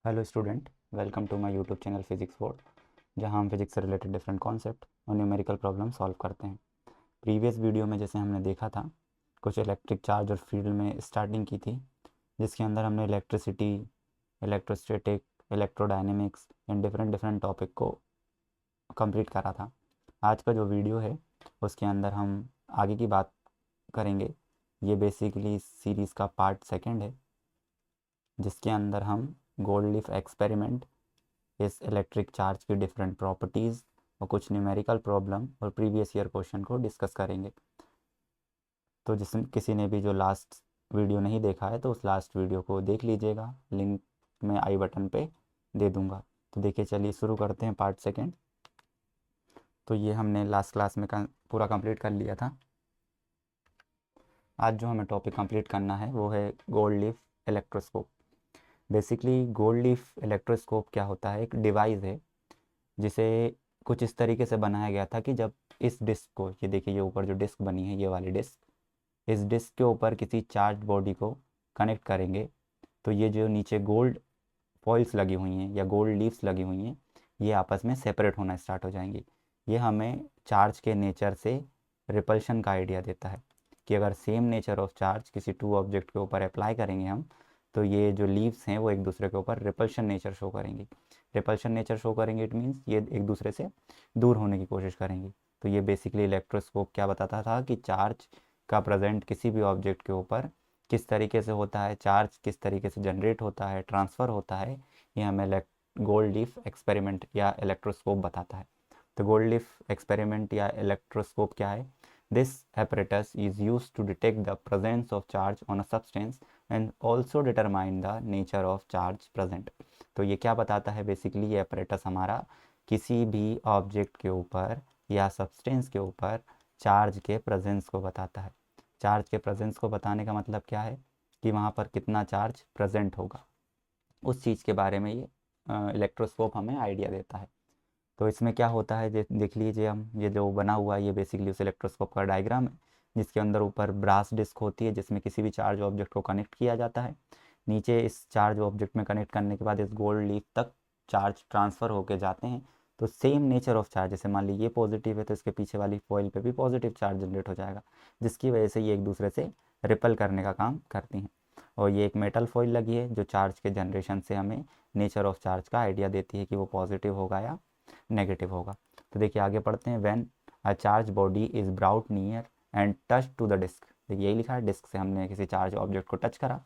Hello student, welcome to my YouTube channel physics board, जहां हम physics से related different concept और numerical problem solve करते हैं। प्रीवियस वीडियो में जैसे हमने देखा था, कुछ इलेक्ट्रिक चार्ज और फील्ड में स्टार्टिंग की थी, जिसके अंदर हमने electricity, electrostatic, electrodynamics and different different topic को कंप्लीट करा था। आज का जो वीडियो है उसके अंदर हम आगे की बात करेंगे। ये बेसिकली सीरीज़ का पार्ट सेकेंड है, जिसके अंदर हम गोल्ड लीफ एक्सपेरिमेंट, इस इलेक्ट्रिक चार्ज की डिफरेंट प्रॉपर्टीज़ और कुछ न्यूमेरिकल प्रॉब्लम और प्रीवियस ईयर क्वेश्चन को डिस्कस करेंगे। तो जिस किसी ने भी जो लास्ट वीडियो नहीं देखा है तो उस लास्ट वीडियो को देख लीजिएगा, लिंक मैं आई बटन पे दे दूँगा। तो देखिए, चलिए शुरू करते हैं पार्ट सेकेंड। तो ये हमने लास्ट क्लास में पूरा कंप्लीट कर लिया था। आज जो हमें टॉपिक कंप्लीट करना है वो है gold leaf electroscope. Basically gold leaf electroscope क्या होता है? एक डिवाइस है जिसे कुछ इस तरीके से बनाया गया था कि जब इस डिस्क को, ये देखिए, ये ऊपर जो डिस्क बनी है, ये वाली डिस्क, इस डिस्क के ऊपर किसी चार्ज बॉडी को कनेक्ट करेंगे तो ये जो नीचे गोल्ड फॉइल्स लगी हुई हैं या गोल्ड लीव्स लगी हुई हैं, ये आपस में सेपरेट होना स्टार्ट हो जाएंगी। ये हमें चार्ज के नेचर से रिपल्शन का आइडिया देता है कि अगर सेम नेचर ऑफ चार्ज किसी टू ऑब्जेक्ट के ऊपर अप्लाई करेंगे हम, तो ये जो लीव्स हैं वो एक दूसरे के ऊपर रिपल्शन नेचर शो करेंगी। रिपल्शन नेचर शो करेंगे, इट मीन्स ये एक दूसरे से दूर होने की कोशिश करेंगी। तो ये बेसिकली इलेक्ट्रोस्कोप क्या बताता था कि चार्ज का प्रेजेंट किसी भी ऑब्जेक्ट के ऊपर किस तरीके से होता है, चार्ज किस तरीके से जनरेट होता है, ट्रांसफ़र होता है, ये हमें गोल्ड लीफ एक्सपेरिमेंट या इलेक्ट्रोस्कोप बताता है। तो गोल्ड लीफ एक्सपेरिमेंट या इलेक्ट्रोस्कोप क्या है? This apparatus is used to detect the presence of charge on a substance and also determine the nature of charge present। तो ये क्या बताता है? बेसिकली ये apparatus हमारा किसी भी ऑब्जेक्ट के ऊपर या सब्सटेंस के ऊपर चार्ज के प्रेजेंस को बताता है। चार्ज के प्रेजेंस को बताने का मतलब क्या है? कि वहाँ पर कितना चार्ज प्रेजेंट होगा, उस चीज़ के बारे में ये इलेक्ट्रोस्कोप हमें आइडिया देता है। तो इसमें क्या होता है, देख लीजिए, हम ये जो बना हुआ है ये बेसिकली उस इलेक्ट्रोस्कोप का डायग्राम है, जिसके अंदर ऊपर ब्रास डिस्क होती है जिसमें किसी भी चार्ज ऑब्जेक्ट को कनेक्ट किया जाता है। नीचे इस चार्ज ऑब्जेक्ट में कनेक्ट करने के बाद इस गोल्ड लीफ तक चार्ज ट्रांसफ़र होके जाते हैं। तो सेम नेचर ऑफ चार्ज, जैसे मान लीजिए ये पॉजिटिव है तो इसके पीछे वाली फॉइल पे भी पॉजिटिव चार्ज जनरेट हो जाएगा, जिसकी वजह से ये एक दूसरे से रिपल करने का काम करती हैं। और ये एक मेटल फॉइल लगी है जो चार्ज के जनरेशन से हमें नेचर ऑफ चार्ज का आइडिया देती है कि वो पॉजिटिव होगा या नेगेटिव होगा। तो देखिए आगे पढ़ते हैं। When a charge body is brought near and touch to the disc, देखिए यही लिखा है, डिस्क से हमने किसी चार्ज ऑब्जेक्ट को टच करा,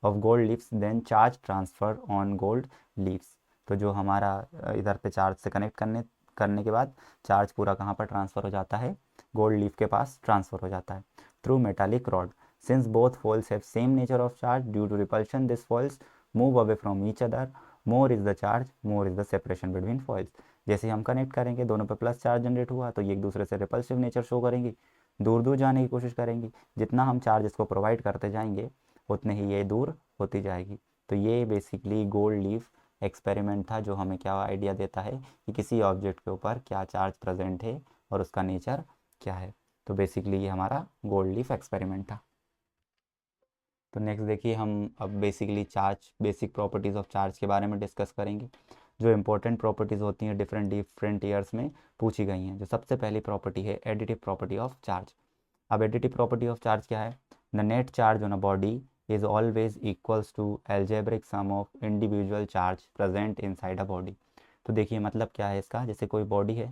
of gold leaves, then charge transfer on gold leaves. तो जो हमारा इधर पे चार्ज से कनेक्ट करने करने के बाद चार्ज पूरा कहाँ पर ट्रांसफ़र हो जाता है? गोल्ड लीफ के पास ट्रांसफ़र हो जाता है through metallic rod. Since both foils have same nature of charge, due to repulsion this foils move away from each other, more is the charge, more is the separation between foils. जैसे हम connect करेंगे, दोनों पे plus charge generate हुआ तो ये एक दूसरे से रिपल्सिव नेचर शो करेंगी, दूर दूर जाने की कोशिश करेंगी। जितना हम चार्ज इसको प्रोवाइड करते जाएंगे उतने ही ये दूर होती जाएगी। तो ये बेसिकली गोल्ड लीफ एक्सपेरिमेंट था जो हमें क्या आइडिया देता है कि किसी ऑब्जेक्ट के ऊपर क्या चार्ज प्रेजेंट है और उसका नेचर क्या है। तो बेसिकली ये हमारा गोल्ड लीफ एक्सपेरिमेंट था। तो नेक्स्ट देखिए, हम अब basically charge, basic properties of charge के बारे में डिस्कस करेंगे। जो इंपॉर्टेंट प्रॉपर्टीज़ होती हैं डिफरेंट डिफरेंट ईयर्स में पूछी गई हैं। जो सबसे पहली प्रॉपर्टी है एडिटिव प्रॉपर्टी ऑफ चार्ज। अब एडिटिव प्रॉपर्टी ऑफ चार्ज क्या है? The net charge on a body is always equals to algebraic sum of individual charge present inside a body. तो देखिए मतलब क्या है इसका? जैसे कोई बॉडी है,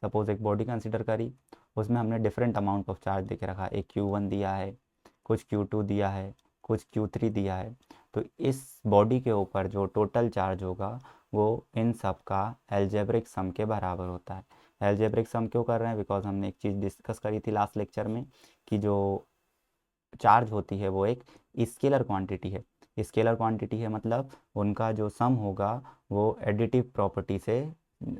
सपोज एक बॉडी कंसिडर करी, उसमें हमने डिफरेंट अमाउंट ऑफ चार्ज दे के रखा, एक Q1 दिया है, कुछ Q2 दिया है, कुछ Q3 दिया है। तो इस बॉडी के ऊपर जो टोटल चार्ज होगा वो इन सब का एल्जेब्रिक सम के बराबर होता है। एल्जेब्रिक सम क्यों कर रहे हैं? बिकॉज हमने एक चीज़ डिस्कस करी थी लास्ट लेक्चर में कि जो चार्ज होती है वो एक स्केलर क्वांटिटी है। स्केलर क्वांटिटी है मतलब उनका जो सम होगा वो एडिटिव प्रॉपर्टी से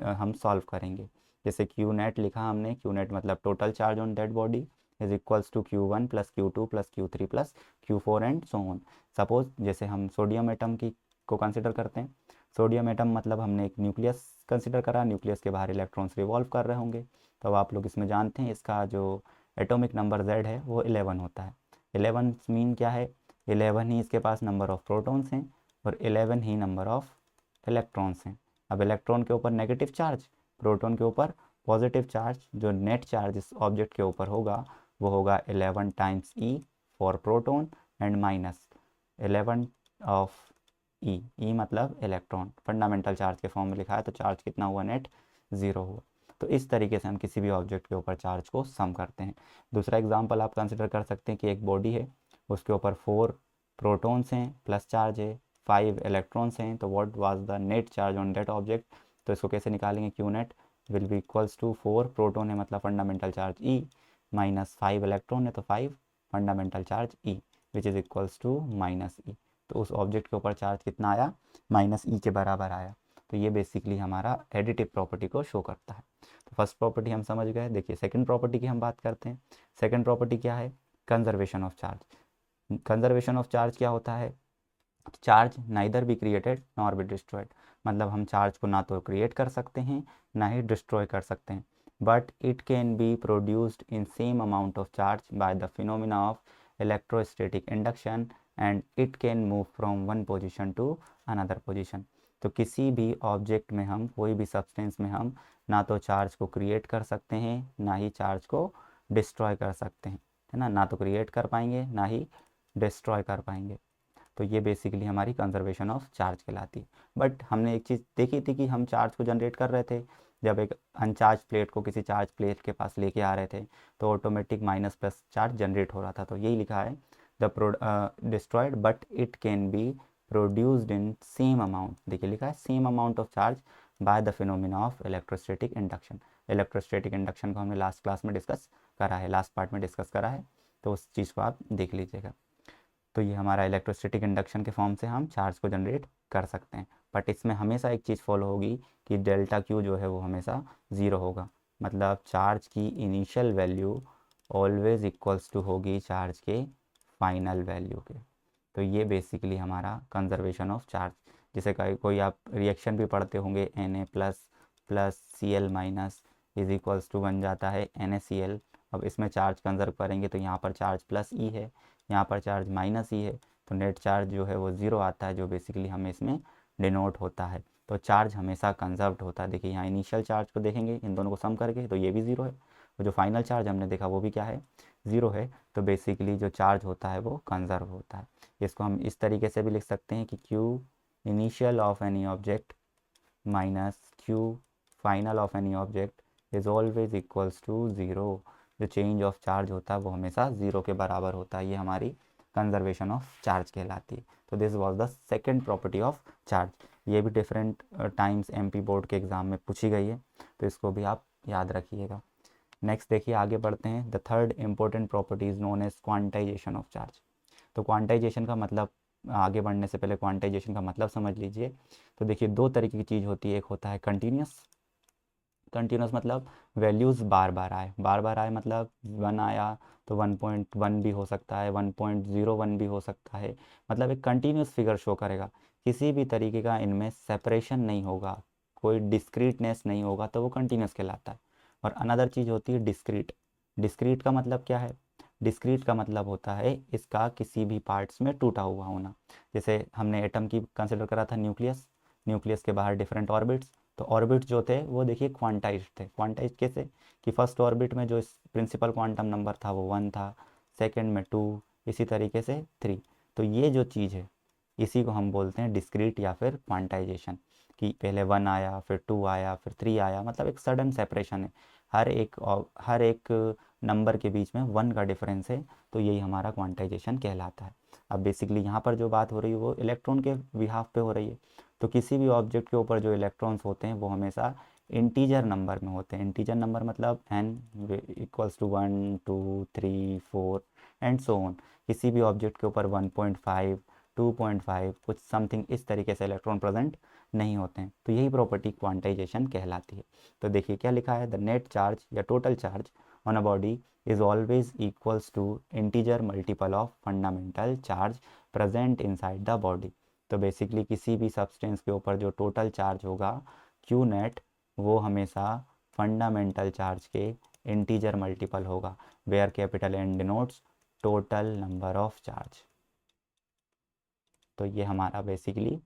हम सॉल्व करेंगे। जैसे क्यू नेट लिखा हमने, क्यू नेट मतलब total charge on dead body is equals to Q1 plus Q2 plus Q3 plus Q4 and so on. Suppose जैसे हम सोडियम एटम की को कंसिडर करते हैं। सोडियम एटम मतलब हमने एक न्यूक्लियस कंसिडर करा, न्यूक्लियस के बाहर इलेक्ट्रॉन्स रिवॉल्व कर रहे होंगे। तो अब आप लोग इसमें जानते हैं इसका जो एटॉमिक नंबर Z है वो 11 होता है। 11 मीन क्या है? 11 ही इसके पास नंबर ऑफ प्रोटॉन्स हैं और 11 ही नंबर ऑफ इलेक्ट्रॉन्स हैं। अब इलेक्ट्रॉन के ऊपर नेगेटिव चार्ज, प्रोटॉन के ऊपर पॉजिटिव चार्ज, जो नेट चार्ज इस ऑब्जेक्ट के ऊपर होगा वो होगा 11 times E for proton and minus 11 of E मतलब इलेक्ट्रॉन। फंडामेंटल चार्ज के फॉर्म में लिखा है तो चार्ज कितना हुआ, नेट 0 हुआ। तो इस तरीके से हम किसी भी ऑब्जेक्ट के ऊपर चार्ज को सम करते हैं। दूसरा एग्जांपल आप कंसिडर कर सकते हैं कि एक बॉडी है, उसके ऊपर 4 प्रोटॉन्स हैं प्लस चार्ज है, 5 इलेक्ट्रॉन्स हैं, तो what was the net charge on that object. तो इसको कैसे निकालेंगे, Q net will be equals to 4 proton है मतलब fundamental charge E minus 5 electron है तो 5 fundamental charge E which is equals to minus E. तो उस ऑब्जेक्ट के ऊपर चार्ज कितना आया, माइनस ई के बराबर आया। तो ये बेसिकली हमारा एडिटिव प्रॉपर्टी को शो करता है। तो फर्स्ट प्रॉपर्टी हम समझ गए। देखिए सेकंड प्रॉपर्टी की हम बात करते हैं। सेकंड प्रॉपर्टी क्या है, conservation of charge. Conservation of charge क्या होता है, charge neither be created nor be destroyed, मतलब हम चार्ज को ना तो क्रिएट कर सकते हैं ना ही डिस्ट्रॉय कर सकते हैं, but it can be produced in same amount of charge by the phenomena of electrostatic induction and it can move from one position to another position. तो किसी भी ऑब्जेक्ट में हम, कोई भी सब्सटेंस में हम ना तो चार्ज को क्रिएट कर सकते हैं ना ही चार्ज को डिस्ट्रॉय कर सकते हैं, है ना तो क्रिएट कर पाएंगे ना ही डिस्ट्रॉय कर पाएंगे। तो ये बेसिकली हमारी कंजर्वेशन ऑफ चार्ज कहलाती है। बट हमने एक चीज़ देखी थी कि हम चार्ज को जनरेट कर रहे थे, जब एक अनचार्ज प्लेट को किसी चार्ज प्लेट के पास लेके आ रहे थे तो automatic minus plus charge generate हो रहा था। तो यही लिखा है the destroyed but it can be produced in same amount, देखिए लिखा है same amount of charge by the phenomena of electrostatic induction. Electrostatic induction को हमने लास्ट क्लास में डिस्कस करा है, लास्ट पार्ट में डिस्कस करा है, तो उस चीज़ को आप देख लीजिएगा। तो ये हमारा इलेक्ट्रोस्टैटिक इंडक्शन के फॉर्म से हम चार्ज को जनरेट कर सकते हैं। बट इसमें हमेशा एक चीज़ फॉलो होगी कि डेल्टा क्यू जो है वो हमेशा ज़ीरो होगा, मतलब चार्ज की initial value always equals to होगी चार्ज के फाइनल वैल्यू के। तो ये बेसिकली हमारा कंजर्वेशन ऑफ चार्ज, जैसे कोई आप रिएक्शन भी पढ़ते होंगे Na plus plus Cl minus is equals to बन जाता है NaCl। अब इसमें चार्ज कंजर्व करेंगे तो यहाँ पर चार्ज प्लस ई है, यहाँ पर चार्ज माइनस ई है, तो नेट चार्ज जो है वो ज़ीरो आता है, जो बेसिकली हमें इसमें डिनोट होता है। तो चार्ज हमेशा कंजर्व्ड होता है। देखिए यहाँ इनिशियल चार्ज को देखेंगे इन दोनों को सम करके तो ये भी ज़ीरो है, और जो फाइनल चार्ज हमने देखा वो भी क्या है, ज़ीरो है। तो बेसिकली जो चार्ज होता है वो कंजर्व होता है। इसको हम इस तरीके से भी लिख सकते हैं कि Q initial of any object minus Q final of any object is always equals to zero. जो चेंज ऑफ चार्ज होता है वो हमेशा ज़ीरो के बराबर होता है। ये हमारी कंजर्वेशन ऑफ चार्ज कहलाती है। तो this was the second property of charge. ये भी डिफरेंट टाइम्स MP बोर्ड के एग्ज़ाम में पूछी गई है, तो इसको भी आप याद रखिएगा। नेक्स्ट देखिए आगे बढ़ते हैं। The third important property is known as quantization of charge. तो क्वांटाइजेशन का मतलब, आगे बढ़ने से पहले क्वांटाइजेशन का मतलब समझ लीजिए। तो देखिए दो तरीके की चीज़ होती है, एक होता है कंटिन्यूस। कंटिन्यूस मतलब वैल्यूज़ बार बार आए, बार बार आए मतलब 1 आया तो 1.1 भी हो सकता है, 1.01 भी हो सकता है, मतलब एक कंटिन्यूस फिगर शो करेगा। किसी भी तरीके का इनमें सेपरेशन नहीं होगा, कोई डिस्क्रीटनेस नहीं होगा, तो वो कंटिन्यूस कहलाता है। और अनदर चीज़ होती है डिस्क्रीट। डिस्क्रीट का मतलब क्या है, डिस्क्रीट का मतलब होता है इसका किसी भी पार्ट्स में टूटा हुआ होना। जैसे हमने एटम की कंसिडर करा था न्यूक्लियस, न्यूक्लियस के बाहर डिफरेंट ऑर्बिट्स, तो ऑर्बिट जो थे वो देखिए क्वांटाइज्ड थे। क्वांटाइज्ड कैसे, कि फर्स्ट ऑर्बिट में जो प्रिंसिपल क्वांटम नंबर था वो 1 था, सेकंड में 2, इसी तरीके से 3। तो ये जो चीज़ है इसी को हम बोलते हैं डिस्क्रीट या फिर क्वांटाइजेशन, कि पहले 1 आया फिर 2 आया फिर 3 आया, मतलब एक सडन सेपरेशन है, हर एक नंबर के बीच में 1 का डिफरेंस है। तो यही हमारा क्वांटाइजेशन कहलाता है। अब बेसिकली यहाँ पर जो बात हो रही है वो इलेक्ट्रॉन के बिहाफ पे हो रही है। तो किसी भी ऑब्जेक्ट के ऊपर जो इलेक्ट्रॉन्स होते हैं वो हमेशा इंटीजर नंबर में होते हैं। इंटीजर नंबर मतलब n equals to 1 2 3 4 and so on. किसी भी ऑब्जेक्ट के ऊपर 1.5 2.5 कुछ समथिंग इस तरीके से इलेक्ट्रॉन प्रेजेंट नहीं होते हैं। तो यही प्रॉपर्टी क्वांटाइजेशन कहलाती है। तो देखिए क्या लिखा है, द नेट चार्ज या total charge on a body is always equals to integer multiple of fundamental charge present inside the body। तो बेसिकली किसी भी सब्सटेंस के ऊपर जो टोटल चार्ज होगा क्यू नेट, वो हमेशा फंडामेंटल चार्ज के इंटीजर मल्टीपल होगा, where capital N denotes total number of charge. तो ये हमारा बेसिकली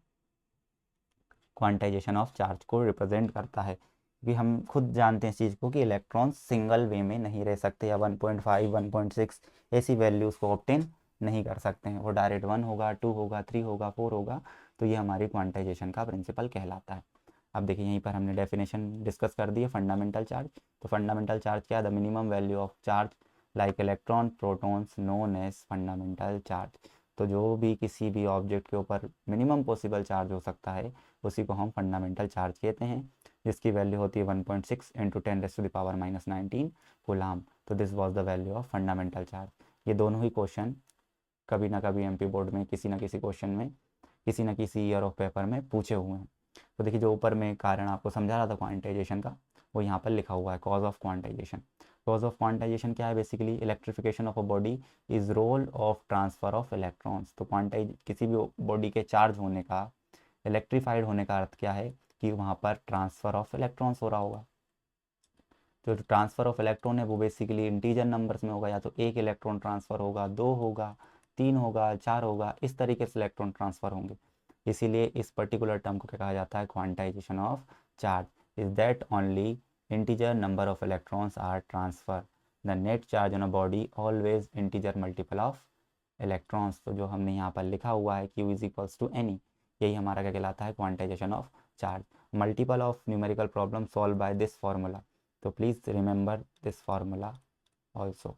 क्वांटाइजेशन ऑफ चार्ज को रिप्रेजेंट करता है, क्योंकि हम खुद जानते हैं इस चीज़ को कि इलेक्ट्रॉन्स सिंगल वे में नहीं रह सकते, या 1.5 1.6 ऐसी वैल्यूज़ को ऑब्टेन नहीं कर सकते हैं, वो डायरेक्ट 1 होगा, 2 होगा, 3 होगा, 4 होगा। तो ये हमारी क्वांटाइजेशन का प्रिंसिपल कहलाता है। अब देखिए यहीं पर हमने डेफिनेशन डिस्कस कर दी है फंडामेंटल चार्ज। तो फंडामेंटल चार्ज क्या है? The minimum value of charge like electron protons known as fundamental charge. तो जो भी किसी भी ऑब्जेक्ट के ऊपर मिनिमम पॉसिबल चार्ज हो सकता है उसी को हम फंडामेंटल चार्ज कहते हैं, जिसकी वैल्यू होती है 1.6 इंटू 10⁻⁻19 कूलाम। तो this was the value of fundamental charge. ये दोनों ही क्वेश्चन कभी ना कभी एमपी बोर्ड में किसी ना किसी क्वेश्चन में किसी ना किसी ईयर ऑफ पेपर में पूछे हुए हैं। तो देखिए जो ऊपर में कारण आपको समझा रहा था क्वांटाइजेशन का, वो यहाँ पर लिखा हुआ है, cause of quantization. Cause of quantization क्या है? Basically electrification of a body is role of transfer of electrons. तो क्वांटाइज किसी भी बॉडी के चार्ज होने का, इलेक्ट्रीफाइड होने का अर्थ क्या है? कि वहाँ पर ट्रांसफ़र ऑफ इलेक्ट्रॉन्स हो रहा होगा। जो ट्रांसफ़र ऑफ इलेक्ट्रॉन है वो बेसिकली इंटीजर नंबर्स में होगा, या तो एक इलेक्ट्रॉन ट्रांसफ़र होगा, 2 होगा, 3 होगा, 4 होगा, इस तरीके से इलेक्ट्रॉन ट्रांसफ़र होंगे। इसीलिए इस पर्टिकुलर टर्म को क्या कहा जाता है? Quantization of charge is that only integer number of electrons are transfer, the net charge on a body always integer multiple of electrons. तो जो हमने यहाँ पर लिखा हुआ है Q is equals to N E, यही हमारा क्या कहलाता है? Quantization of charge. Multiple of numerical problem solve by this formula. तो please remember this formula also.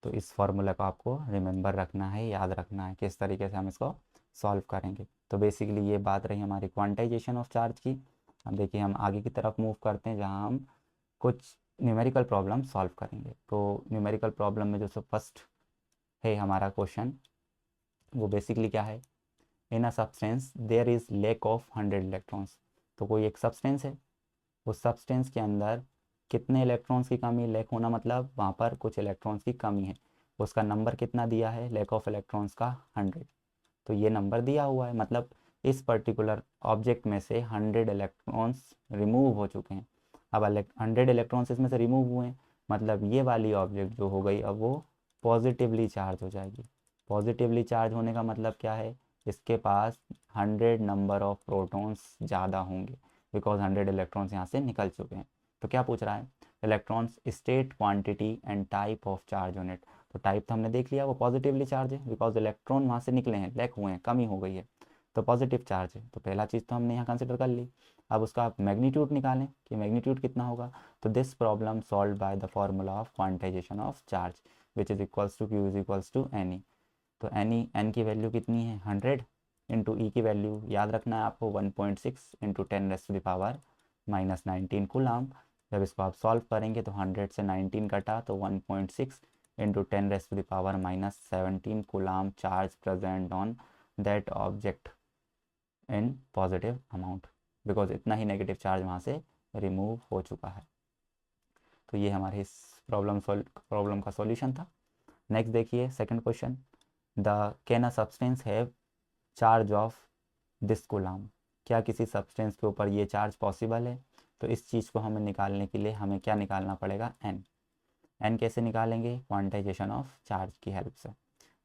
तो इस फार्मूला को आपको रिमेंबर रखना है, याद रखना है किस तरीके से हम इसको सॉल्व करेंगे। तो बेसिकली ये बात रही हमारी क्वांटाइजेशन ऑफ चार्ज की। अब देखिए हम आगे की तरफ मूव करते हैं, जहाँ हम कुछ न्यूमेरिकल प्रॉब्लम सॉल्व करेंगे। तो न्यूमेरिकल प्रॉब्लम में जो फर्स्ट है हमारा क्वेश्चन, वो बेसिकली क्या है? In a substance there is lack of 100 electrons. तो कोई एक सब्सटेंस है, उस सब्सटेंस के अंदर कितने इलेक्ट्रॉन्स की कमी? लैक होना मतलब वहाँ पर कुछ इलेक्ट्रॉन्स की कमी है। उसका नंबर कितना दिया है लैक ऑफ इलेक्ट्रॉन्स का? 100। तो ये नंबर दिया हुआ है, मतलब इस पर्टिकुलर ऑब्जेक्ट में से 100 इलेक्ट्रॉन्स रिमूव हो चुके हैं। अब 100 इलेक्ट्रॉन्स इसमें से रिमूव हुए हैं, मतलब ये वाली ऑब्जेक्ट जो हो गई अब वो पॉजिटिवली चार्ज हो जाएगी। पॉजिटिवली चार्ज होने का मतलब क्या है? इसके पास 100 नंबर ऑफ प्रोटॉन्स ज़्यादा होंगे, बिकॉज 100 इलेक्ट्रॉन्स यहाँ से निकल चुके हैं। तो क्या पूछ रहा है? Electrons state quantity and type of charge on it. तो टाइप तो हमने देख लिया, वो पॉजिटिवली चार्ज है, बिकॉज इलेक्ट्रॉन वहाँ से निकले हैं, लैक हुए हैं, कमी हो गई है, तो पॉजिटिव चार्ज है। तो पहला चीज़ तो हमने यहाँ कंसिडर कर ली। अब उसका आप मैग्नीट्यूड निकालें कि मैग्नीट्यूड कितना होगा। तो this problem solve by the formula of quantization of charge which is equals to Q is equals to N E. तो एनी एन की वैल्यू कितनी है? 100 इंटू ई की वैल्यू याद रखना है आपको 1.6 इंटू 10⁻⁻19 कूलाम। जब इसको आप सॉल्व करेंगे तो 100 से 19 कटा तो 1.6 into 10⁻⁻17 coulomb charge present on that object in positive amount, because इतना ही नेगेटिव चार्ज वहाँ से रिमूव हो चुका है। तो ये हमारे इस प्रॉब्लम का सॉल्यूशन था। नेक्स्ट देखिए second question, the can a substance have charge of this coulomb. क्या किसी सब्सटेंस के ऊपर ये चार्ज पॉसिबल है? तो इस चीज़ को हमें निकालने के लिए हमें क्या निकालना पड़ेगा? एन। एन कैसे निकालेंगे? क्वांटाइजेशन ऑफ चार्ज की हेल्प से।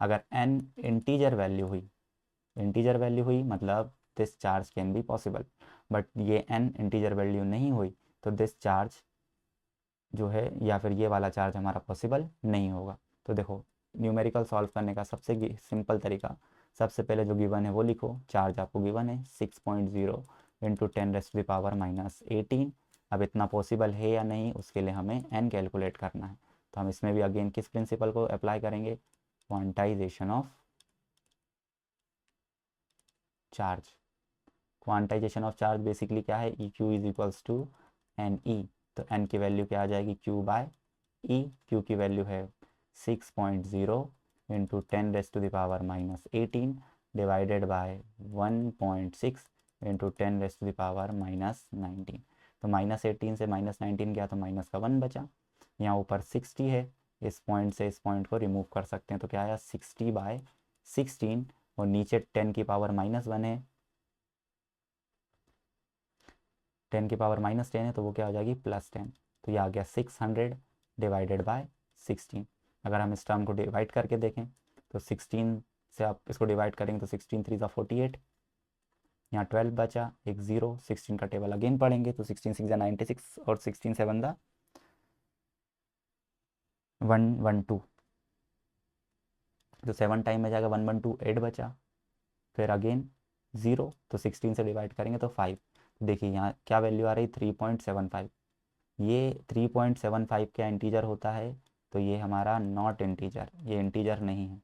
अगर एन इंटीजर वैल्यू हुई मतलब this charge can be possible, but ये एन इंटीजर वैल्यू नहीं हुई तो दिस चार्ज जो है या फिर ये वाला चार्ज हमारा पॉसिबल नहीं होगा। तो देखो न्यूमेरिकल सॉल्व करने का सबसे सिंपल तरीका, सबसे पहले जो गिवन है वो लिखो। चार्ज आपको गिवन है 6.0 इंटू 10⁻⁻18। अब इतना पॉसिबल है या नहीं उसके लिए हमें एन कैलकुलेट करना है। तो हम इसमें भी अगेन किस प्रिंसिपल को अप्लाई करेंगे? Quantization of charge. Quantization of charge basically क्या है? E Q is equals to N E. तो एन की वैल्यू क्या आ जाएगी? Q by E. क्यू की वैल्यू है 6.0 इंटू 10⁻⁻18 डिवाइडेड बाय 1.6 इंटू 10⁻⁻19। तो -18 से -19 गया तो माइनस का 1 बचा। यहाँ ऊपर 60 है, इस पॉइंट से इस पॉइंट को रिमूव कर सकते हैं तो क्या आया? 60/16। और नीचे 10⁻⁻1 है, 10⁻⁻10 है तो वो क्या हो जाएगी? +10। तो ये आ गया 600 डिवाइडेड बाय 16। अगर हम इस टर्म को डिवाइड करके देखें तो 16 से आप इसको डिवाइड करेंगे तो 16 3 ज़ा 48, यहाँ 12 बचा, एक 0, 16 का टेबल अगेन पढ़ेंगे तो 16 6 96 और 16 7 दा 112, तो 7 टाइम में जाएगा 112, 8 बचा, फिर अगेन 0, तो 16 से डिवाइड करेंगे तो 5। देखिए यहाँ क्या वैल्यू आ रही, 3.75। ये 3.75 क्या इंटीजर होता है, तो ये हमारा नॉट इंटीजर, ये इंटीजर नहीं है।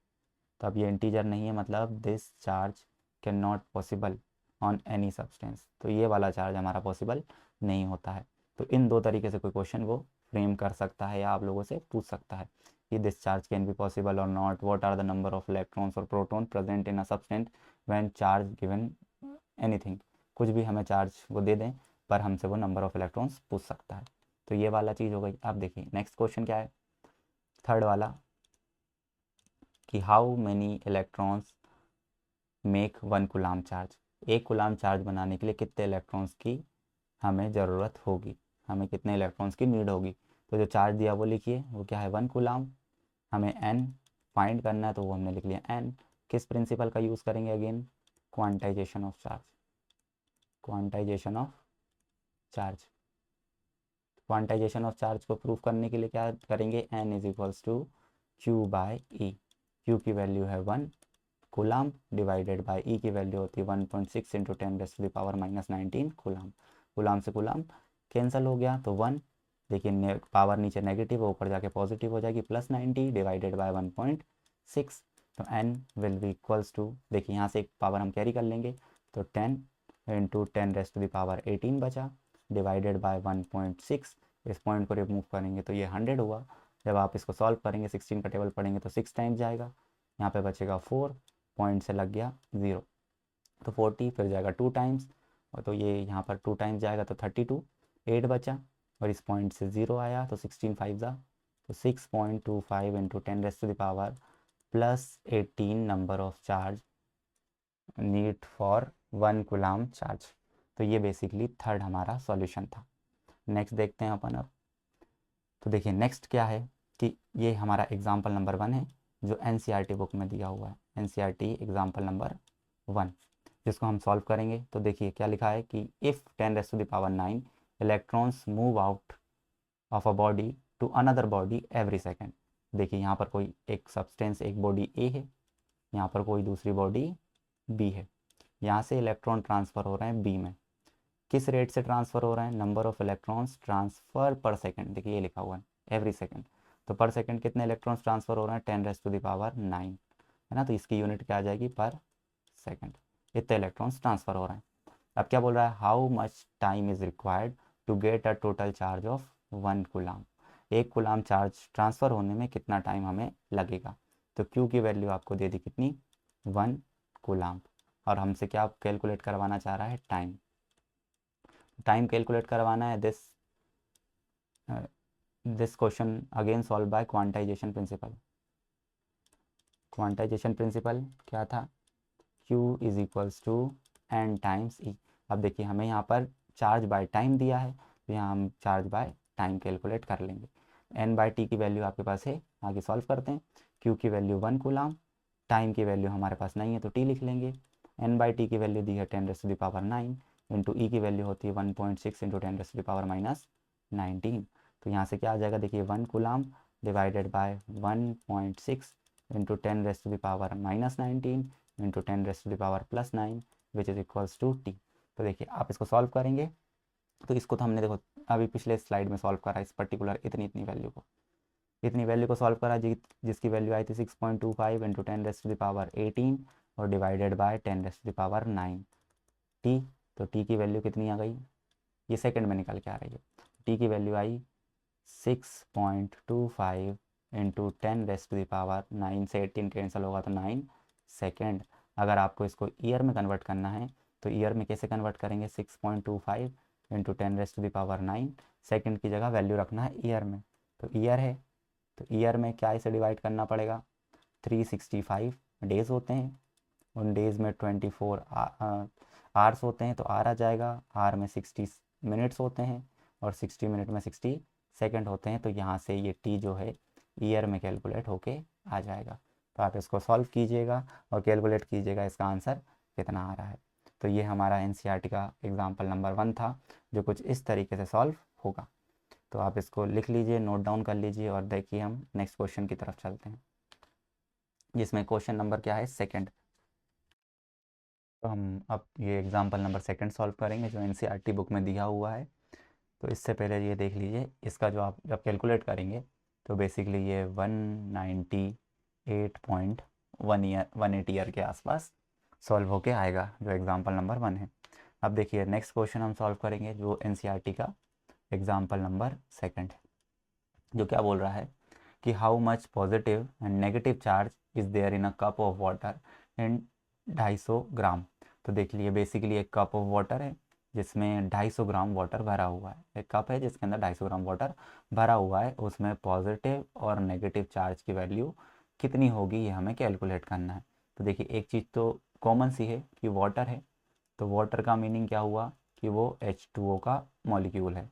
तो अब ये इंटीजर नहीं है मतलब this charge can not possible on any substance, तो ये वाला चार्ज हमारा पॉसिबल नहीं होता है। तो इन दो तरीके से कोई क्वेश्चन वो फ्रेम कर सकता है या आप लोगों से पूछ सकता है कि this charge can be possible और not, what are the number of electrons और proton present in a substance when charge given anything, कुछ भी हमें चार्ज वो दे दें पर हमसे वो नंबर ऑफ इलेक्ट्रॉन्स पूछ सकता है। तो ये वाला चीज़ हो गई। अब देखिए नेक्स्ट क्वेश्चन क्या है, थर्ड वाला, कि how many electrons make 1 coulomb charge. एक कूलाम चार्ज बनाने के लिए कितने इलेक्ट्रॉन्स की हमें ज़रूरत होगी, हमें कितने इलेक्ट्रॉन्स की नीड होगी। तो जो चार्ज दिया वो लिखिए, वो क्या है 1 कूलाम। हमें n फाइंड करना है तो वो हमने लिख लिया n। किस प्रिंसिपल का यूज़ करेंगे, again quantization of charge, quantization of charge. Quantization of charge को प्रूव करने के लिए क्या करेंगे, n is equals to Q by E. Q की वैल्यू है 1 कूलाम डिवाइडेड बाय ई की वैल्यू होती है 1.6 इंटू 10⁻⁻19 कूलाम। कूलाम से कूलाम कैंसिल हो गया तो 1, देखिए पावर नीचे नेगेटिव है ऊपर जाके पॉजिटिव हो जाएगी, +90 डिवाइडेड बाय 1.6, तो n will be equals to, देखिए यहाँ से एक पावर हम कैरी कर लेंगे तो 10 इंटू 10⁻18 बचा डिवाइडेड बाय 1.6, इस पॉइंट को रिमूव करेंगे तो ये 100 हुआ। जब आप इसको सॉल्व करेंगे 16 का टेबल पढ़ेंगे तो 6 टाइम्स जाएगा, यहाँ पे बचेगा 4, पॉइंट से लग गया 0, तो 40, फिर जाएगा 2 टाइम्स, और तो ये यहाँ पर 2 टाइम्स जाएगा तो 32, 8 बचा, और इस पॉइंट से 0 आया तो 16 5 जा, तो 6.25 into 10⁻+18 number of charge need for 1 coulomb charge. तो ये बेसिकली थर्ड हमारा सॉल्यूशन था। नेक्स्ट देखते हैं अपन अब। तो देखिए नेक्स्ट क्या है कि ये हमारा एग्जाम्पल नंबर 1 है जो NCERT बुक में दिया हुआ है, NCERT एग्जाम्पल नंबर 1, जिसको हम सॉल्व करेंगे। तो देखिए क्या लिखा है कि if 10⁻9 electrons move out of a body to another body every second. देखिए यहाँ पर कोई एक सब्सटेंस, एक बॉडी ए है, यहाँ पर कोई दूसरी बॉडी बी है, यहाँ से इलेक्ट्रॉन ट्रांसफ़र हो रहे हैं बी में। किस रेट से ट्रांसफ़र हो रहे हैं, नंबर ऑफ इलेक्ट्रॉन्स ट्रांसफ़र पर सेकंड, देखिए ये लिखा हुआ है एवरी सेकंड, तो पर सेकंड कितने इलेक्ट्रॉन्स ट्रांसफ़र हो रहे हैं, 10⁻9 है ना, तो इसकी यूनिट क्या आ जाएगी पर सेकंड, इतने इलेक्ट्रॉन्स ट्रांसफ़र हो रहे हैं। अब क्या बोल रहा है, how much time is required to get a total charge of 1 coulomb. एक कूलाम चार्ज ट्रांसफ़र होने में कितना टाइम हमें लगेगा। तो क्यू की वैल्यू आपको दे दी कितनी, 1 कूलाम, और हमसे क्या कैलकुलेट करवाना चाह रहा है, टाइम। टाइम कैलकुलेट करवाना है। This question again solve by quantization principle. Quantization principle क्या था, Q is equals to N times E. अब देखिए हमें यहाँ पर चार्ज बाय टाइम दिया है, तो यहाँ हम चार्ज बाय टाइम कैलकुलेट कर लेंगे। एन बाय टी की वैल्यू आपके पास है, आगे सॉल्व करते हैं। Q की वैल्यू 1 कूलाम, टाइम की वैल्यू हमारे पास नहीं है तो टी लिख लेंगे। एन बाई टी की वैल्यू दी है 10⁻9 इंटू ई की वैल्यू होती है 1.6 इंटू 10⁻⁻19। तो यहाँ से क्या आ जाएगा, देखिए 1 coulomb divided by 1.6 into 10⁻⁻19 into 10⁻+9 which is equals to T. तो देखिए आप इसको सॉल्व करेंगे तो इसको तो हमने देखो अभी पिछले स्लाइड में सॉल्व करा इस पर्टिकुलर इतनी इतनी वैल्यू को, इतनी वैल्यू को सॉल्व करा जिसकी वैल्यू आई थी 6.25 इंटू 10⁻18 और डिवाइडेड बाय 10⁻9 टी। तो टी की वैल्यू कितनी आ गई, ये सेकंड में निकल के आ रही है, टी की वैल्यू आई 6.25 इंटू 10⁻9 से 18 कैंसिल होगा तो 9 सेकेंड। अगर आपको इसको ईयर में कन्वर्ट करना है तो ईयर में कैसे कन्वर्ट करेंगे, 6.25 इंटू 10⁻9, सेकेंड की जगह वैल्यू रखना है ईयर में, तो ईयर है तो ईयर में क्या इसे डिवाइड करना पड़ेगा, 365 डेज़ होते हैं, उन डेज़ में 24 आवर्स होते हैं, तो आर आ जाएगा, आर में 60 मिनट्स होते हैं और 60 मिनट में 60 सेकंड होते हैं, तो यहाँ से ये टी जो है ईयर में कैलकुलेट होके आ जाएगा। तो आप इसको सॉल्व कीजिएगा और कैलकुलेट कीजिएगा इसका आंसर कितना आ रहा है। तो ये हमारा एनसीईआरटी का एग्जाम्पल नंबर 1 था, जो कुछ इस तरीके से सॉल्व होगा। तो आप इसको लिख लीजिए, नोट डाउन कर लीजिए, और देखिए हम नेक्स्ट क्वेश्चन की तरफ चलते हैं, जिसमें क्वेश्चन नंबर क्या है, सेकंड। तो हम अब ये एग्जाम्पल नंबर सेकंड सॉल्व करेंगे, जो एनसीईआरटी बुक में दिया हुआ है। तो इससे पहले ये देख लीजिए, इसका जो आप जब कैलकुलेट करेंगे तो बेसिकली ये 198.1 ईयर के आसपास सॉल्व होके आएगा, जो एग्जाम्पल नंबर 1 है। अब देखिए नेक्स्ट क्वेश्चन हम सॉल्व करेंगे, जो एनसीईआरटी का एग्जाम्पल नंबर सेकंड है, जो क्या बोल रहा है कि how much positive and negative charge is there in a cup of water and 250 gram. तो देख लिए बेसिकली एक कप ऑफ वाटर है जिसमें 250 ग्राम वाटर भरा हुआ है, एक कप है जिसके अंदर 250 ग्राम वाटर भरा हुआ है, उसमें पॉजिटिव और नेगेटिव चार्ज की वैल्यू कितनी होगी ये हमें कैलकुलेट करना है। तो देखिए एक चीज़ तो कॉमन सी है कि वाटर है, तो वाटर का मीनिंग क्या हुआ कि वो H2O का मॉलिक्यूल है।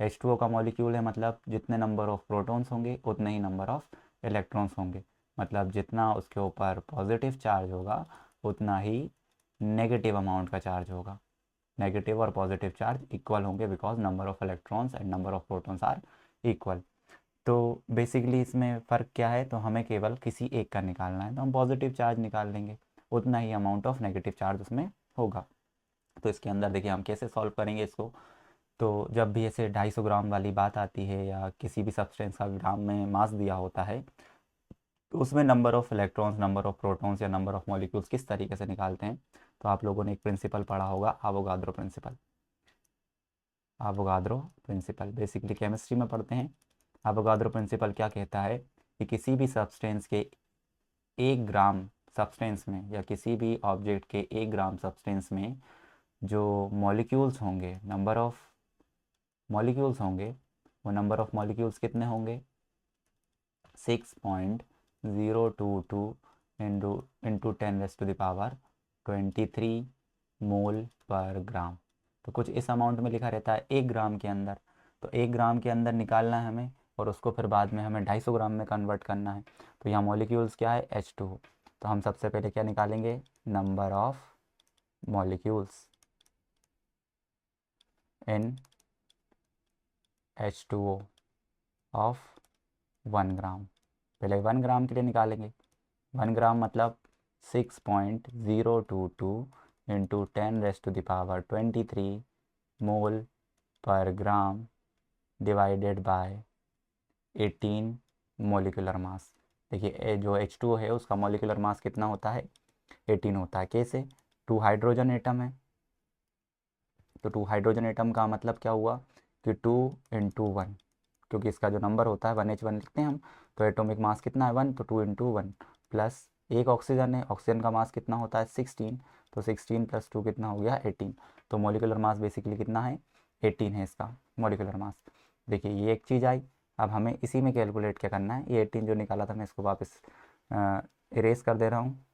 H2O का मॉलिक्यूल है, मतलब जितने नंबर ऑफ प्रोटॉन्स होंगे उतने ही नंबर ऑफ इलेक्ट्रॉन्स होंगे, मतलब जितना उसके ऊपर पॉजिटिव चार्ज होगा उतना ही नेगेटिव अमाउंट का चार्ज होगा। नेगेटिव और पॉजिटिव चार्ज इक्वल होंगे because number of electrons and number of protons are equal. तो बेसिकली इसमें फ़र्क क्या है, तो हमें केवल किसी एक का निकालना है, तो हम पॉजिटिव चार्ज निकाल लेंगे, उतना ही अमाउंट ऑफ नेगेटिव चार्ज उसमें होगा। तो इसके अंदर देखिए हम कैसे सॉल्व करेंगे इसको। तो जब भी ऐसे 250 ग्राम वाली बात आती है या किसी भी सब्सटेंस का ग्राम में मास दिया होता है, तो उसमें number of electrons, number of protons या नंबर ऑफ़ मॉलिक्यूल्स किस तरीके से निकालते हैं। तो आप लोगों ने एक प्रिंसिपल पढ़ा होगा, Avogadro principle. Avogadro principle basically chemistry में पढ़ते हैं। एवोगाद्रो प्रिंसिपल क्या कहता है कि किसी भी सब्सटेंस के 1 ग्राम सब्सटेंस में या किसी भी ऑब्जेक्ट के 1 ग्राम सब्सटेंस में जो मॉलिक्यूल्स होंगे, नंबर ऑफ़ मॉलिक्यूल्स होंगे, वो नंबर ऑफ़ मॉलिक्यूल्स कितने होंगे, 6.022 इंटू 10⁻23 मोल पर ग्राम। तो कुछ इस अमाउंट में लिखा रहता है 1 ग्राम के अंदर। तो 1 ग्राम के अंदर निकालना है हमें, और उसको फिर बाद में हमें 250 ग्राम में कन्वर्ट करना है। तो यहाँ मॉलिक्यूल्स क्या है, H2O। तो हम सबसे पहले क्या निकालेंगे, number of molecules in H2O of 1 ग्राम। पहले 1 ग्राम के लिए निकालेंगे, 1 ग्राम मतलब 6.022 इंटू 10⁻23 मोल पर gram divided by 18 molecular mass. देखिए जो H2O है उसका मोलिकुलर मास कितना होता है, 18 होता है। कैसे, 2 हाइड्रोजन एटम है, तो 2 हाइड्रोजन एटम का मतलब क्या हुआ कि 2 इंटू 1, क्योंकि इसका जो नंबर होता है 1H1 लिखते हैं हम, तो एटॉमिक मास कितना है 1, तो 2 इंटू 1 प्लस एक ऑक्सीजन है, ऑक्सीजन का मास कितना होता है 16, तो 16 प्लस 2 कितना हो गया 18। तो मोलिकुलर मास बेसिकली कितना है, 18 है इसका मोलिकुलर मास। देखिए ये एक चीज़ आई। अब हमें इसी में कैलकुलेट क्या करना है, ये 18 जो निकाला था मैं इसको वापस इरेज कर दे रहा हूँ।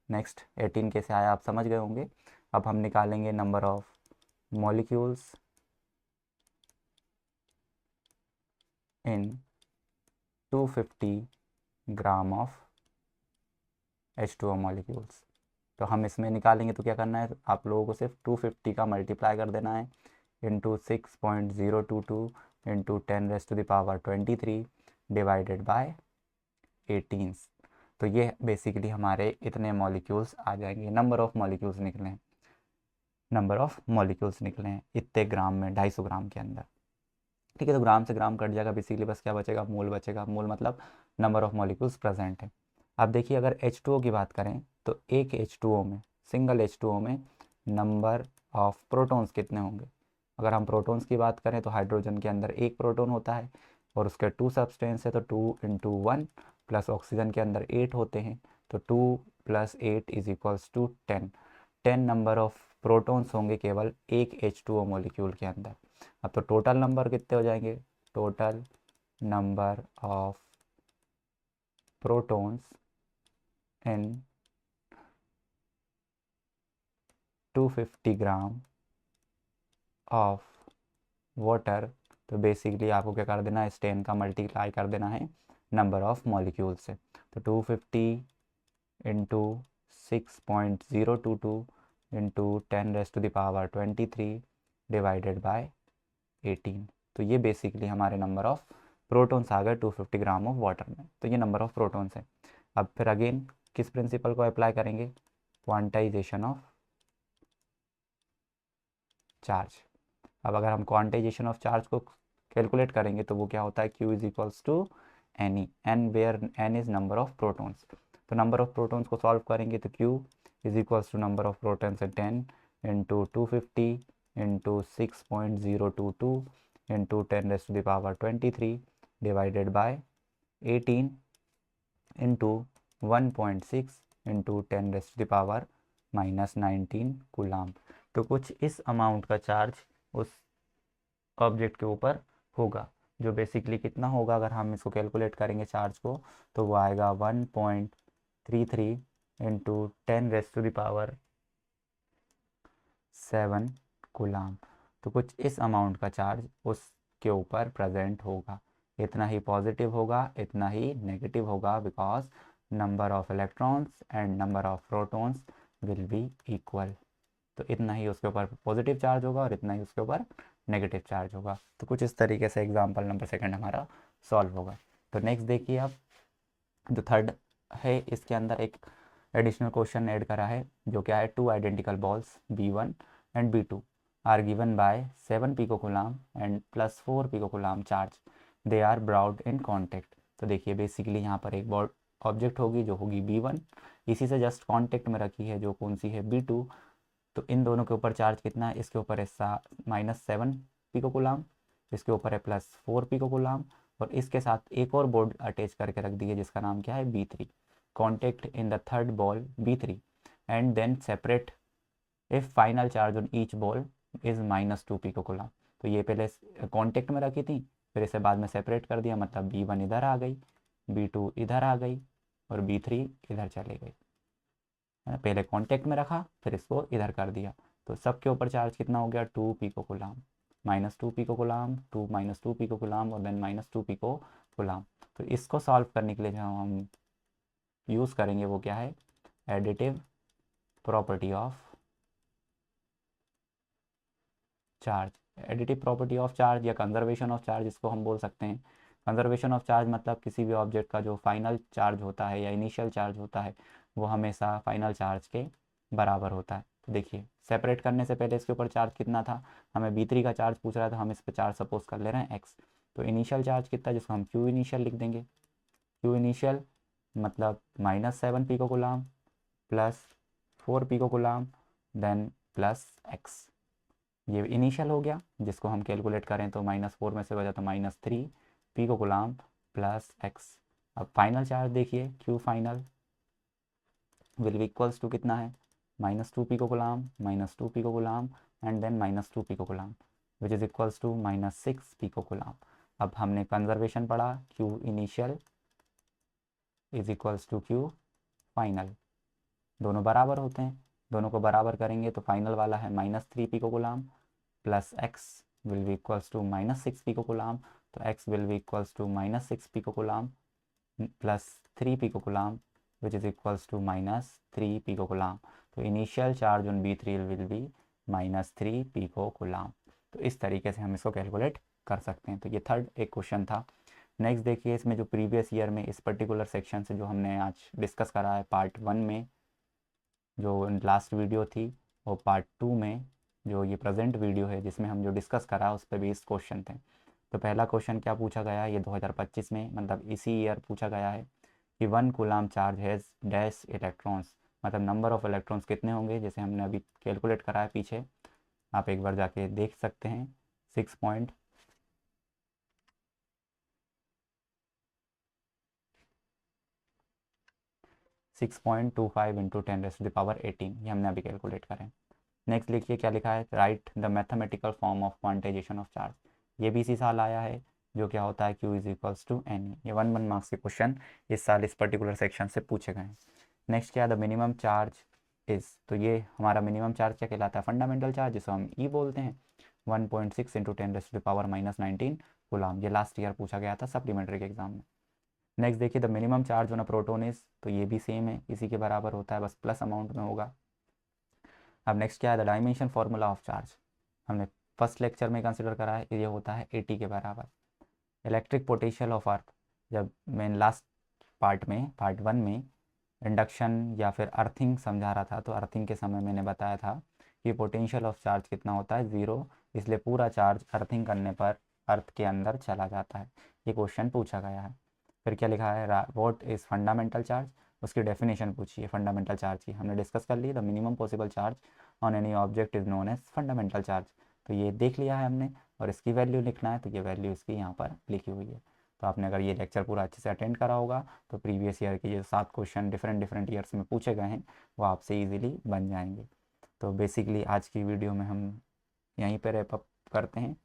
नेक्स्ट 18 कैसे आया आप समझ गए होंगे। अब हम निकालेंगे number of molecules in 250 gram of H2O molecules. तो हम इसमें निकालेंगे तो क्या करना है, आप लोगों को सिर्फ 250 का मल्टीप्लाई कर देना है इंटू 6.022 इंटू 10⁻23 डिवाइडेड बाय 18। तो ये बेसिकली हमारे इतने मॉलिक्यूल्स आ जाएंगे, नंबर ऑफ़ मॉलिक्यूल्स निकले हैं, नंबर ऑफ़ मॉलिक्यूल्स निकले हैं इतने ग्राम में 250 ग्राम के अंदर। ठीक है, तो ग्राम से ग्राम कट जाएगा, बेसिकली बस क्या बचेगा, मोल बचेगा। मोल मतलब नंबर ऑफ मॉलिक्यूल्स प्रेजेंट है। अब देखिए अगर H2O की बात करें तो एक H2O में, सिंगल H2O में नंबर ऑफ प्रोटॉन्स कितने होंगे। अगर हम प्रोटॉन्स की बात करें तो हाइड्रोजन के अंदर एक प्रोटॉन होता है और उसके 2 सब्सटेंस है, तो 2 इंटू 1 प्लस ऑक्सीजन के अंदर 8 होते हैं, तो 2 + 8 is equals to 10। 10 number of protons होंगे केवल एक H2O मॉलिक्यूल के अंदर। अब तो टोटल नंबर कितने हो जाएंगे, total number of protons in 250 gram of water. तो बेसिकली आपको क्या कर देना है, इस 10 का मल्टीप्लाई कर देना है नंबर ऑफ मॉलिक्यूल से। तो 250 इंटू 6.022 इंटू 10⁻³ डिवाइडेड बाय 18। तो ये बेसिकली हमारे नंबर ऑफ प्रोटॉन्स आ गए 250 ग्राम ऑफ वाटर में। तो ये नंबर ऑफ प्रोटॉन्स है। अब फिर अगेन किस प्रिंसिपल को अप्लाई करेंगे, क्वांटाइजेशन ऑफ चार्ज। अब अगर हम क्वांटाइजेशन ऑफ चार्ज को कैलकुलेट करेंगे तो वो क्या होता है, Q is equals to N E, N where N is number of protons. तो नंबर ऑफ प्रोटॉन्स को सॉल्व करेंगे तो Q is equals to number of protons है 10 into 250 into 6.022 into 10⁻23 divided by 18 into 1.6 into 10⁻⁻19 coulomb. तो कुछ इस amount का charge उस ऑब्जेक्ट के ऊपर होगा, जो बेसिकली कितना होगा, अगर हम इसको कैलकुलेट करेंगे चार्ज को तो वो आएगा 1.33 इंटू 10⁻7 कूलाम। तो कुछ इस अमाउंट का चार्ज उसके ऊपर प्रेजेंट होगा। इतना ही पॉजिटिव होगा, इतना ही नेगेटिव होगा, because number of electrons and number of protons will be equal. तो इतना ही उसके ऊपर पॉजिटिव चार्ज होगा और इतना ही उसके ऊपर नेगेटिव चार्ज होगा। तो कुछ इस तरीके से एग्जाम्पल नंबर सेकंड हमारा सॉल्व होगा। तो नेक्स्ट देखिए आप, जो थर्ड है इसके अंदर एक एडिशनल क्वेश्चन ऐड करा है, जो क्या है, 2 identical balls B1 and B2 are given by 7 picocoulomb and +4 picocoulomb charge, they are brought in contact. तो देखिए बेसिकली यहाँ पर एक बॉल ऑब्जेक्ट होगी जो होगी B1, इसी से जस्ट कॉन्टेक्ट में रखी है जो कौन सी है, B2। तो इन दोनों के ऊपर चार्ज कितना है, इसके ऊपर है -7 पिकोकुलाम, इसके ऊपर है +4 पिकोकुलाम, और इसके साथ एक और बोर्ड अटैच करके रख दी है जिसका नाम क्या है, B3। Contact in the third ball B3 and then separate if final charge on each ball is -2 picocoulomb. तो ये पहले कॉन्टेक्ट में रखी थी, फिर इसे बाद में सेपरेट कर दिया, मतलब B1 इधर आ गई, B2 इधर आ गई और B3 इधर चले गई। पहले कांटेक्ट में रखा फिर इसको इधर कर दिया। तो सबके ऊपर चार्ज कितना हो गया, 2 पिकोकुलाम, -2 पिकोकुलाम, 2 -2 पिकोकुलाम और देन -2 पिकोकुलाम। तो इसको सॉल्व करने के लिए जो हम यूज़ करेंगे वो क्या है, additive property of charge. Additive property of charge या कंजर्वेशन ऑफ चार्ज इसको हम बोल सकते हैं। कंजर्वेशन ऑफ चार्ज मतलब किसी भी ऑब्जेक्ट का जो फाइनल चार्ज होता है या इनिशियल चार्ज होता है वो हमेशा फाइनल चार्ज के बराबर होता है। तो देखिए सेपरेट करने से पहले इसके ऊपर चार्ज कितना था, हमें B3 का चार्ज पूछ रहा है तो हम इस पर चार्ज सपोज कर ले रहे हैं x। तो इनिशियल चार्ज कितना, जिसको हम Q इनिशियल लिख देंगे। Q इनिशियल मतलब -7 पिकोकुलाम +4 पिकोकुलाम देन +x। ये इनिशियल हो गया, जिसको हम कैलकुलेट करें तो -4 में से बचा तो -3 पिकोकुलाम +x। अब फाइनल चार्ज देखिए, Q final will be equals to कितना है, -2 picocoulomb -2 picocoulomb and then -2 picocoulomb which is equals to -6 picocoulomb. अब हमने कंजर्वेशन पढ़ा, Q initial is equals to Q final, दोनों बराबर होते हैं, दोनों को बराबर करेंगे तो फाइनल वाला है -3 picocoulomb plus x will be equals to -6 picocoulomb. तो x will be equals to -6 picocoulomb plus 3 picocoulomb which is equals to -3 picocoulomb. तो initial charge on B3 will be -3 picocoulomb. तो इस तरीके से हम इसको कैलकुलेट कर सकते हैं। तो ये थर्ड एक क्वेश्चन था। नेक्स्ट देखिए, इसमें जो प्रीवियस ईयर में इस पर्टिकुलर सेक्शन से जो हमने आज डिस्कस करा है पार्ट 1 में जो लास्ट वीडियो थी, और पार्ट 2 में जो ये प्रेजेंट वीडियो है जिसमें हम जो डिस्कस करा उस पर बेस्ड क्वेश्चन थे। तो पहला क्वेश्चन क्या पूछा गया है, ये 2025 में मतलब इसी ईयर पूछा गया है कि 1 coulomb charge has dash electrons, मतलब नंबर ऑफ इलेक्ट्रॉन्स कितने होंगे, जैसे हमने अभी कैलकुलेट करा है पीछे, आप एक बार जाके देख सकते हैं। 6.25 इंटू 10⁻18 ये हमने अभी कैलकुलेट करें। नेक्स्ट लिखिए क्या लिखा है, right the mathematical form of quantization of charge. ये भी इसी साल आया है, जो क्या होता है, Q is equals to N. ये 1 मार्क्स के क्वेश्चन इस साल इस पर्टिकुलर सेक्शन से पूछे गए हैं। नेक्स्ट क्या है, द मिनिमम चार्ज इज। तो ये हमारा मिनिमम चार्ज क्या कहलाता है, फंडामेंटल चार्ज, जिसको हम ई बोलते हैं, 1.6 इंटू 10⁻⁻19 कूलाम। ये लास्ट ईयर पूछा गया था सप्लीमेंट्री के एग्जाम में। नेक्स्ट देखिए, the minimum charge on a proton is. तो ये भी सेम है, इसी के बराबर होता है, बस प्लस अमाउंट में होगा। अब नेक्स्ट क्या है, the dimension formula of charge. हमने फर्स्ट लेक्चर में कंसिडर करा है, ये होता है 80 के बराबर। इलेक्ट्रिक पोटेंशियल ऑफ अर्थ, जब मैं लास्ट पार्ट में पार्ट 1 में इंडक्शन या फिर अर्थिंग समझा रहा था, तो अर्थिंग के समय मैंने बताया था कि पोटेंशियल ऑफ चार्ज कितना होता है, 0, इसलिए पूरा चार्ज अर्थिंग करने पर अर्थ के अंदर चला जाता है। ये क्वेश्चन पूछा गया है। फिर क्या लिखा है, व्हाट इज़ फंडामेंटल चार्ज, उसकी डेफिनेशन पूछी है फंडामेंटल चार्ज की, हमने डिस्कस कर ली। The minimum possible charge on any object is known as fundamental charge, तो ये देख लिया है हमने। और इसकी वैल्यू लिखना है, तो ये वैल्यू इसकी यहाँ पर लिखी हुई है। तो आपने अगर ये लेक्चर पूरा अच्छे से अटेंड करा होगा तो प्रीवियस ईयर के जो 7 क्वेश्चन डिफरेंट डिफरेंट ईयर्स में पूछे गए हैं वो आपसे इजीली बन जाएंगे। तो बेसिकली आज की वीडियो में हम यहीं पर रैप अप करते हैं।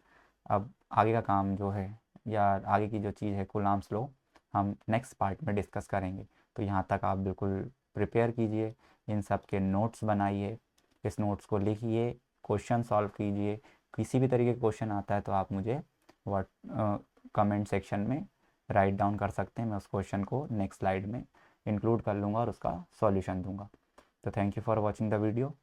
अब आगे का काम जो है या आगे की जो चीज़ है कूलम्ब्स लॉ, हम नेक्स्ट पार्ट में डिस्कस करेंगे। तो यहाँ तक आप बिल्कुल प्रिपेयर कीजिए, इन सब के नोट्स बनाइए, इस नोट्स को लिखिए, क्वेश्चन सॉल्व कीजिए। किसी भी तरीके का क्वेश्चन आता है तो आप मुझे व्हाट कमेंट सेक्शन में राइट डाउन कर सकते हैं, मैं उस क्वेश्चन को नेक्स्ट स्लाइड में इंक्लूड कर लूँगा और उसका सॉल्यूशन दूंगा। तो thank you for watching the video.